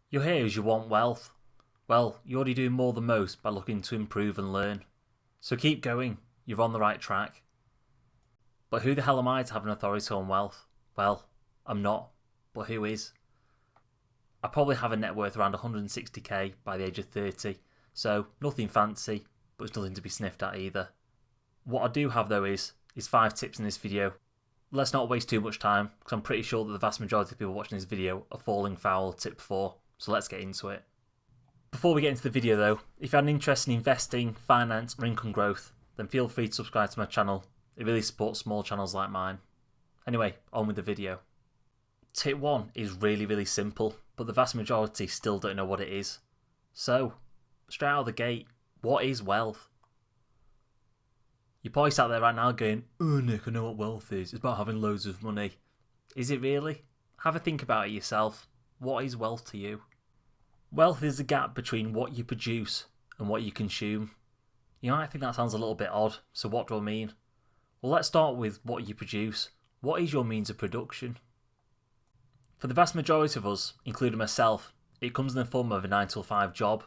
You're here as you want wealth. Well, you're already doing more than most by looking to improve and learn. So keep going, you're on the right track. But who the hell am I to have an authority on wealth? Well, I'm not, but who is? I probably have a net worth around 160k by the age of 30, so nothing fancy, but it's nothing to be sniffed at either. What I do have though is 5 tips in this video. Let's not waste too much time, because I'm pretty sure that the vast majority of people watching this video are falling foul of tip 4, so let's get into it. Before we get into the video though, if you have an interest in investing, finance or income growth, then feel free to subscribe to my channel. It really supports small channels like mine. Anyway, on with the video. Tip 1 is really simple, but the vast majority still don't know what it is. So, straight out of the gate, what is wealth? You're probably sat there right now going, "Oh Nick, I know what wealth is. It's about having loads of money." Is it really? Have a think about it yourself. What is wealth to you? Wealth is the gap between what you produce and what you consume. You might think that sounds a little bit odd, so what do I mean? Well, let's start with what you produce. What is your means of production? For the vast majority of us, including myself, it comes in the form of a 9 to 5 job.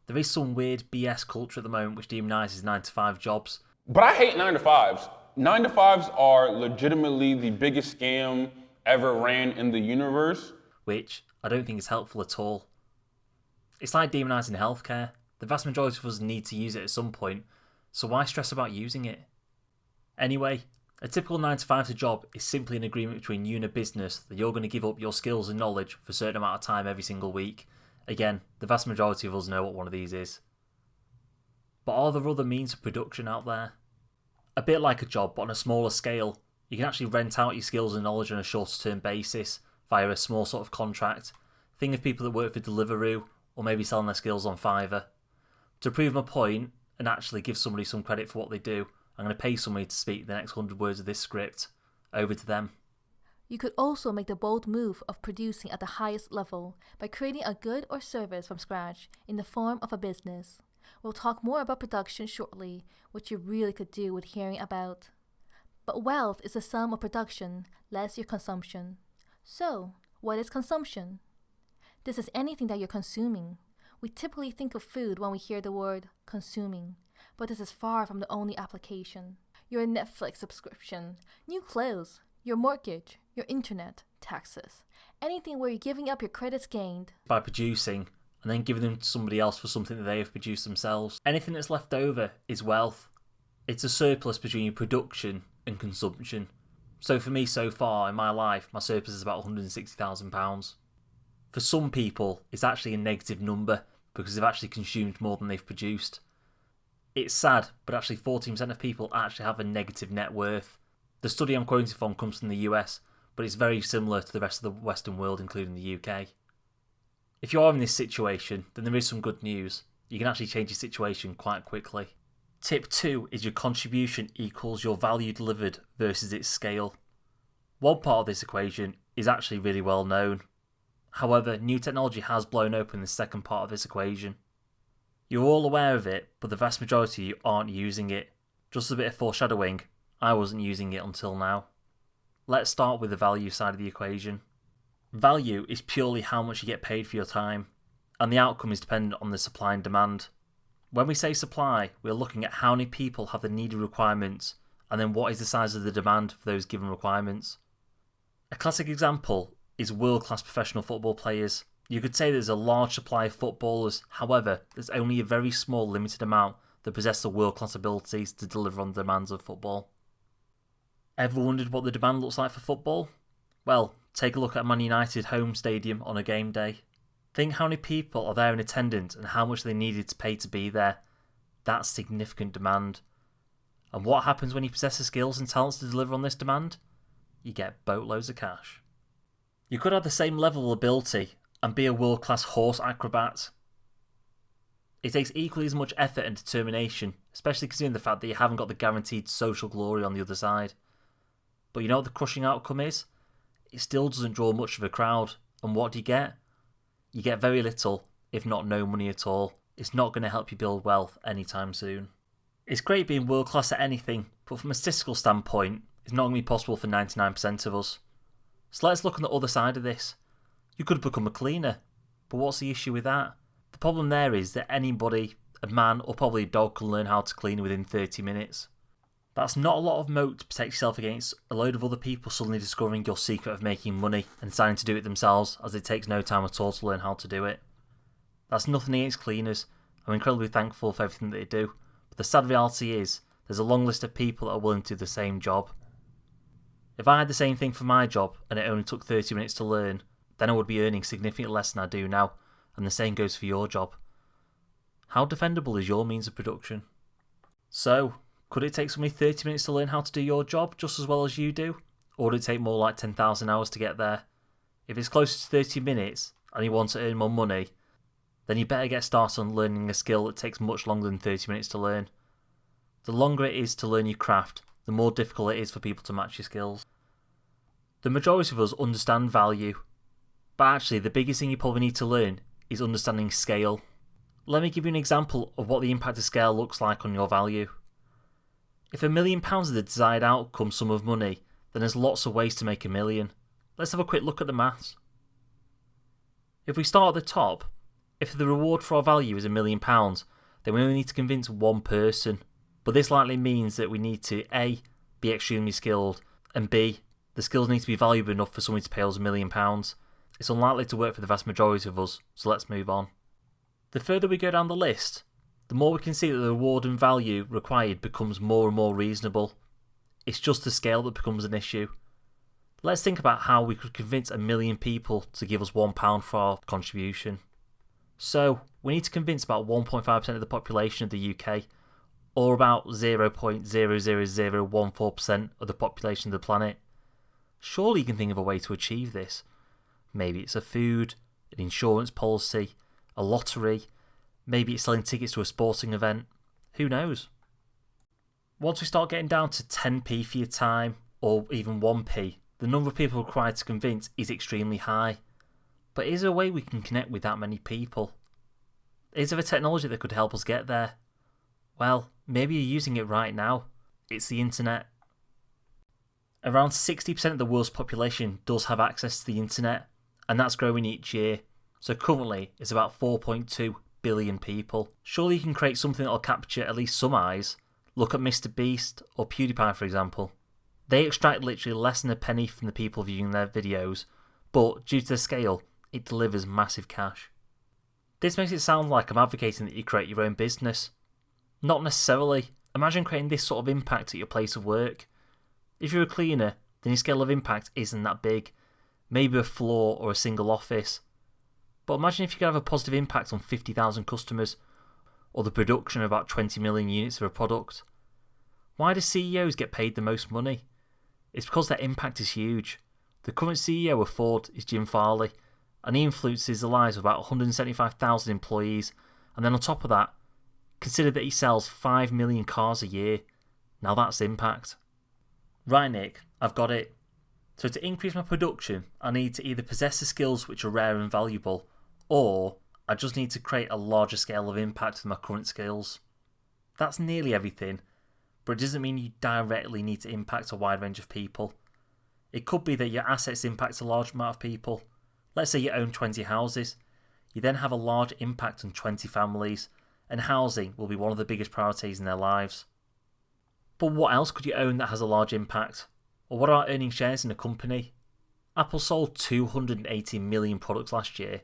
There is some weird BS culture at the moment which demonises 9 to 5 jobs. But I hate 9 to 5s. 9 to 5s are legitimately the biggest scam ever ran in the universe. Which I don't think is helpful at all. It's like demonising healthcare. The vast majority of us need to use it at some point, so why stress about using it? Anyway, a typical 9 to 5 job is simply an agreement between you and a business that you're going to give up your skills and knowledge for a certain amount of time every single week. Again, the vast majority of us know what one of these is. But are there other means of production out there? A bit like a job, but on a smaller scale. You can actually rent out your skills and knowledge on a shorter term basis via a small sort of contract. Think of people that work for Deliveroo or maybe selling their skills on Fiverr. To prove my point and actually give somebody some credit for what they do, I'm going to pay somebody to speak the next 100 words of this script. Over to them. You could also make the bold move of producing at the highest level by creating a good or service from scratch in the form of a business. We'll talk more about production shortly, which you really could do with hearing about. But wealth is the sum of production less your consumption. So, what is consumption? This is anything that you're consuming. We typically think of food when we hear the word consuming, but this is far from the only application. Your Netflix subscription, new clothes, your mortgage, your internet, taxes, anything where you're giving up your credits gained By producing and then giving them to somebody else for something that they have produced themselves. Anything that's left over is wealth. It's a surplus between your production and consumption. So for me so far in my life, my surplus is about £160,000. For some people, it's actually a negative number because they've actually consumed more than they've produced. It's sad, but actually 14% of people actually have a negative net worth. The study I'm quoting from comes from the US, but it's very similar to the rest of the Western world, including the UK. If you are in this situation, then there is some good news. You can actually change your situation quite quickly. Tip 2 is your contribution equals your value delivered versus its scale. One part of this equation is actually really well known. However, new technology has blown open the second part of this equation. You're all aware of it, but the vast majority of you aren't using it. Just a bit of foreshadowing, I wasn't using it until now. Let's start with the value side of the equation. Value is purely how much you get paid for your time, and the outcome is dependent on the supply and demand. When we say supply, we're looking at how many people have the needed requirements, and then what is the size of the demand for those given requirements. A classic example is world-class professional football players. You could say there's a large supply of footballers, however, there's only a very small limited amount that possess the world-class abilities to deliver on the demands of football. Ever wondered what the demand looks like for football? Well, take a look at Man United home stadium on a game day. Think how many people are there in attendance and how much they needed to pay to be there. That's significant demand. And what happens when you possess the skills and talents to deliver on this demand? You get boatloads of cash. You could have the same level of ability and be a world-class horse acrobat. It takes equally as much effort and determination, especially considering the fact that you haven't got the guaranteed social glory on the other side. But you know what the crushing outcome is? It still doesn't draw much of a crowd. And what do you get? You get very little, if not no money at all. It's not going to help you build wealth anytime soon. It's great being world class at anything, but from a statistical standpoint, it's not going to be possible for 99% of us. So let's look on the other side of this. You could become a cleaner, But what's the issue with that? The problem there is that anybody, a man or probably a dog, can learn how to clean within 30 minutes. That's not a lot of moat to protect yourself against a load of other people suddenly discovering your secret of making money and deciding to do it themselves, as it takes no time at all to learn how to do it. That's nothing against cleaners. I'm incredibly thankful for everything that they do. But the sad reality is, there's a long list of people that are willing to do the same job. If I had the same thing for my job and it only took 30 minutes to learn, then I would be earning significantly less than I do now, and the same goes for your job. How defendable is your means of production? So, could it take somebody 30 minutes to learn how to do your job just as well as you do? Or would it take more like 10,000 hours to get there? If it's closer to 30 minutes and you want to earn more money, then you better get started on learning a skill that takes much longer than 30 minutes to learn. The longer it is to learn your craft, the more difficult it is for people to match your skills. The majority of us understand value, but actually the biggest thing you probably need to learn is understanding scale. Let me give you an example of what the impact of scale looks like on your value. If £1 million is the desired outcome sum of money, then there's lots of ways to make $1 million. Let's have a quick look at the maths. If we start at the top, if the reward for our value is £1 million, then we only need to convince one person. But this likely means that we need to A, be extremely skilled, and B, the skills need to be valuable enough for somebody to pay us £1 million. It's unlikely to work for the vast majority of us, so let's move on. The further we go down the list, the more we can see that the reward and value required becomes more and more reasonable. It's just the scale that becomes an issue. Let's think about how we could convince 1 million people to give us £1 for our contribution. So, we need to convince about 1.5% of the population of the UK, or about 0.00014% of the population of the planet. Surely you can think of a way to achieve this. Maybe it's a food, an insurance policy, a lottery, maybe it's selling tickets to a sporting event. Who knows? Once we start getting down to 10p for your time, or even 1p, the number of people required to convince is extremely high. But is there a way we can connect with that many people? Is there a technology that could help us get there? Well, maybe you're using it right now. It's the internet. Around 60% of the world's population does have access to the internet, and that's growing each year. So currently, it's about 4.2 billion people. Surely you can create something that will capture at least some eyes. Look at Mr. Beast or PewDiePie, for example. They extract literally less than a penny from the people viewing their videos, but due to the scale, it delivers massive cash. This makes it sound like I'm advocating that you create your own business. Not necessarily. Imagine creating this sort of impact at your place of work. If you're a cleaner, then your scale of impact isn't that big. Maybe a floor or a single office. But imagine if you could have a positive impact on 50,000 customers, or the production of about 20 million units of a product. Why do CEOs get paid the most money? It's because their impact is huge. The current CEO of Ford is Jim Farley, and he influences the lives of about 175,000 employees, and then on top of that, consider that he sells 5 million cars a year. Now that's impact. Right, Nick, I've got it. So to increase my production, I need to either possess the skills which are rare and valuable, or I just need to create a larger scale of impact with my current skills. That's nearly everything, but it doesn't mean you directly need to impact a wide range of people. It could be that your assets impact a large amount of people. Let's say you own 20 houses. You then have a large impact on 20 families, and housing will be one of the biggest priorities in their lives. But what else could you own that has a large impact? Or what about owning shares in a company? Apple sold 280 million products last year,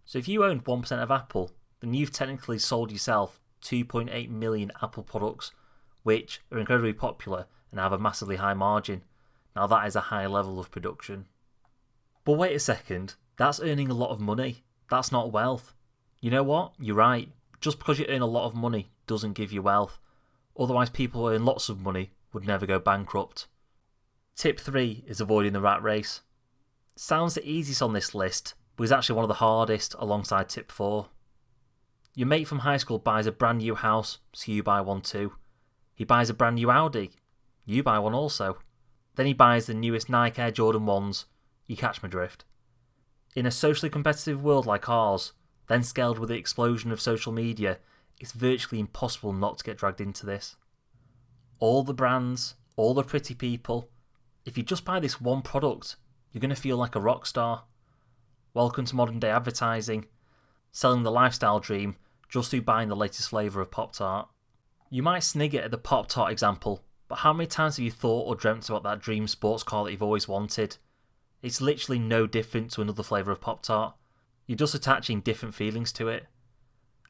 so if you owned 1% of Apple, then you've technically sold yourself 2.8 million Apple products, which are incredibly popular and have a massively high margin. Now that is a high level of production. But wait a second, that's earning a lot of money. That's not wealth. You know what? You're right. Just because you earn a lot of money doesn't give you wealth. Otherwise people who earn lots of money would never go bankrupt. Tip 3 is avoiding the rat race. Sounds the easiest on this list, but is actually one of the hardest alongside tip 4. Your mate from high school buys a brand new house, so you buy one too. He buys a brand new Audi, you buy one also. Then he buys the newest Nike Air Jordan 1s, you catch my drift. In a socially competitive world like ours, then scaled with the explosion of social media, it's virtually impossible not to get dragged into this. All the brands, all the pretty people, if you just buy this one product, you're going to feel like a rock star. Welcome to modern day advertising. selling the lifestyle dream just through buying the latest flavour of Pop-Tart. You might snigger at the Pop-Tart example, but how many times have you thought or dreamt about that dream sports car that you've always wanted? It's literally no different to another flavour of Pop-Tart. You're just attaching different feelings to it.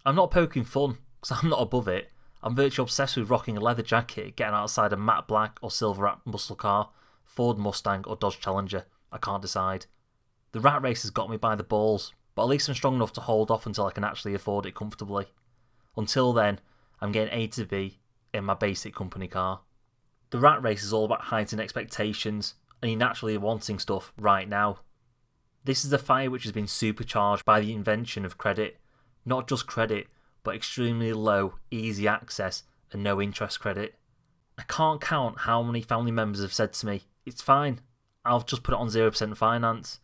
I'm not poking fun, because I'm not above it. I'm virtually obsessed with rocking a leather jacket, getting outside a matte black or silver wrapped muscle car, Ford Mustang or Dodge Challenger. I can't decide. The rat race has got me by the balls, but at least I'm strong enough to hold off until I can actually afford it comfortably. Until then, I'm getting A to B in my basic company car. The rat race is all about heightened expectations, and you naturally are wanting stuff right now. This is a fire which has been supercharged by the invention of credit. Not just credit, but extremely low, easy access and no interest credit. I can't count how many family members have said to me, "It's fine, I'll just put it on 0% finance."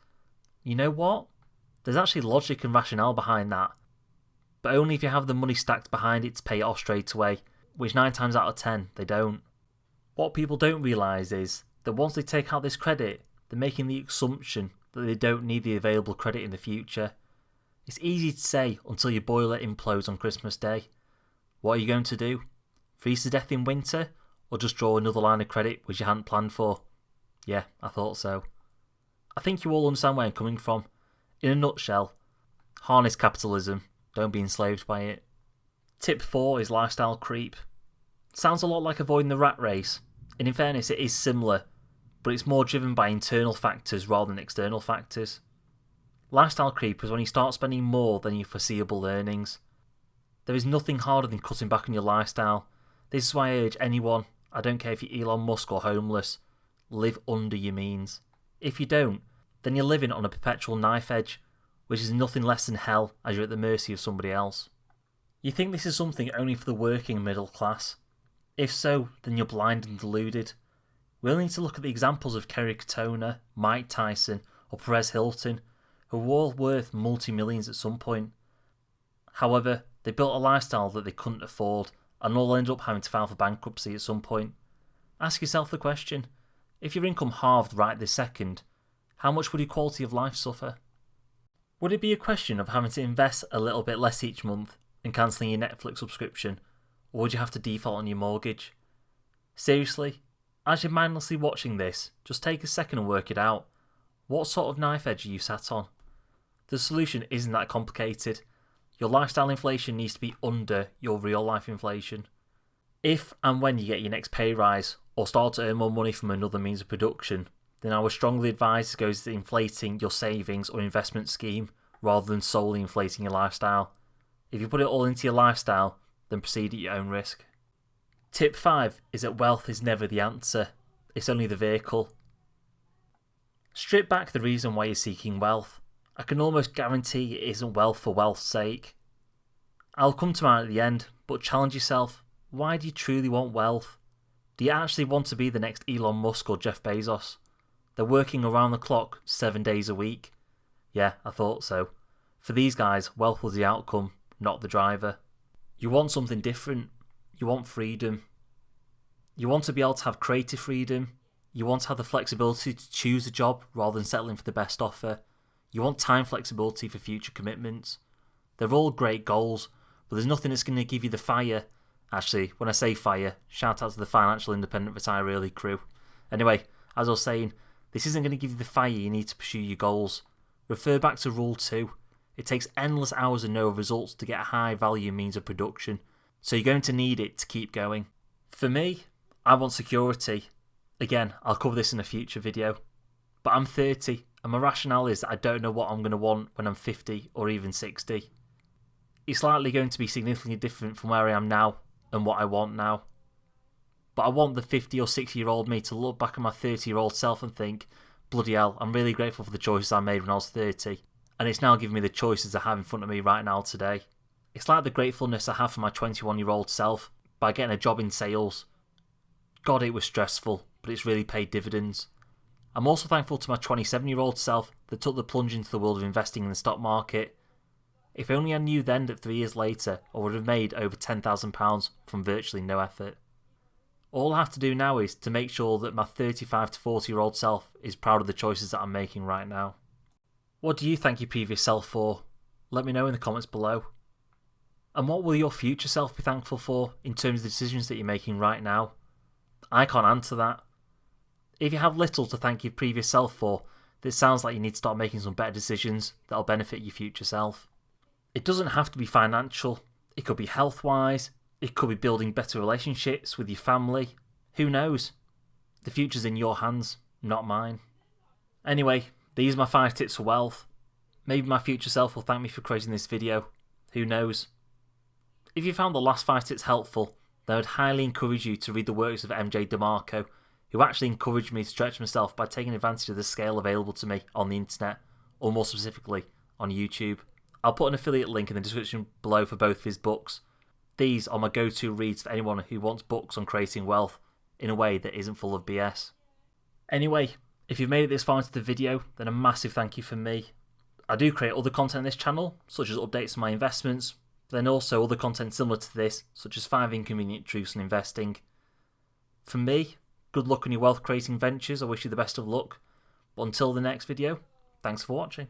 You know what? There's actually logic and rationale behind that. But only if you have the money stacked behind it to pay it off straight away, which 9 times out of 10 they don't. What people don't realise is that once they take out this credit, they're making the assumption that they don't need the available credit in the future. It's easy to say until your boiler implodes on Christmas Day. What are you going to do? Freeze to death in winter? Or just draw another line of credit which you hadn't planned for? Yeah, I thought so. I think you all understand where I'm coming from. In a nutshell, harness capitalism, don't be enslaved by it. Tip 4 is lifestyle creep. Sounds a lot like avoiding the rat race, and in fairness it is similar, but it's more driven by internal factors rather than external factors. Lifestyle creep is when you start spending more than your foreseeable earnings. There is nothing harder than cutting back on your lifestyle. This is why I urge anyone, I don't care if you're Elon Musk or homeless, live under your means. If you don't, then you're living on a perpetual knife edge, which is nothing less than hell as you're at the mercy of somebody else. You think this is something only for the working middle class? If so, then you're blind and deluded. We'll need to look at the examples of Kerry Katona, Mike Tyson, or Perez Hilton, who were all worth multi-millions at some point. However, they built a lifestyle that they couldn't afford, and all ended up having to file for bankruptcy at some point. Ask yourself the question, if your income halved right this second, how much would your quality of life suffer? Would it be a question of having to invest a little bit less each month and cancelling your Netflix subscription, or would you have to default on your mortgage? Seriously, as you're mindlessly watching this, just take a second and work it out. What sort of knife edge are you sat on? The solution isn't that complicated. Your lifestyle inflation needs to be under your real life inflation. If and when you get your next pay rise or start to earn more money from another means of production, then I would strongly advise to go to inflating your savings or investment scheme rather than solely inflating your lifestyle. If you put it all into your lifestyle, then proceed at your own risk. Tip 5 is that wealth is never the answer, it's only the vehicle. Strip back the reason why you're seeking wealth. I can almost guarantee it isn't wealth for wealth's sake. I'll come to mine at the end, but challenge yourself. Why do you truly want wealth? Do you actually want to be the next Elon Musk or Jeff Bezos? They're working around the clock 7 days a week. Yeah, I thought so. For these guys, wealth was the outcome, not the driver. You want something different. You want freedom. You want to be able to have creative freedom. You want to have the flexibility to choose a job rather than settling for the best offer. You want time flexibility for future commitments. They're all great goals, but there's nothing that's going to give you the fire. Actually, when I say fire, shout out to the Financial Independent Retire Early crew. Anyway, as I was saying, this isn't going to give you the fire you need to pursue your goals. Refer back to Rule 2. It takes endless hours and no results to get a high value means of production, so you're going to need it to keep going. For me, I want security. Again, I'll cover this in a future video. But I'm 30, and my rationale is that I don't know what I'm going to want when I'm 50 or even 60. It's likely going to be significantly different from where I am now and what I want now. But I want the 50 or 60-year-old me to look back at my 30-year-old self and think, bloody hell, I'm really grateful for the choices I made when I was 30, and it's now giving me the choices I have in front of me right now today. It's like the gratefulness I have for my 21-year-old self by getting a job in sales. God, it was stressful, but it's really paid dividends. I'm also thankful to my 27-year-old self that took the plunge into the world of investing in the stock market. If only I knew then that 3 years later I would have made over £10,000 from virtually no effort. All I have to do now is to make sure that my 35 to 40-year-old self is proud of the choices that I'm making right now. What do you thank your previous self for? Let me know in the comments below. And what will your future self be thankful for in terms of the decisions that you're making right now? I can't answer that. If you have little to thank your previous self for, then it sounds like you need to start making some better decisions that'll benefit your future self. It doesn't have to be financial. It could be health-wise. It could be building better relationships with your family. Who knows? The future's in your hands, not mine. Anyway, these are my 5 tips for wealth. Maybe my future self will thank me for creating this video. Who knows? If you found the last 5 tips helpful, then I would highly encourage you to read the works of MJ DeMarco, who actually encouraged me to stretch myself by taking advantage of the scale available to me on the internet, or more specifically, on YouTube. I'll put an affiliate link in the description below for both of his books. These are my go-to reads for anyone who wants books on creating wealth in a way that isn't full of BS. Anyway, if you've made it this far into the video, then a massive thank you from me. I do create other content on this channel, such as updates on my investments, then also other content similar to this, such as 5 inconvenient truths on investing. From me, good luck on your wealth creating ventures. I wish you the best of luck. But until the next video, thanks for watching.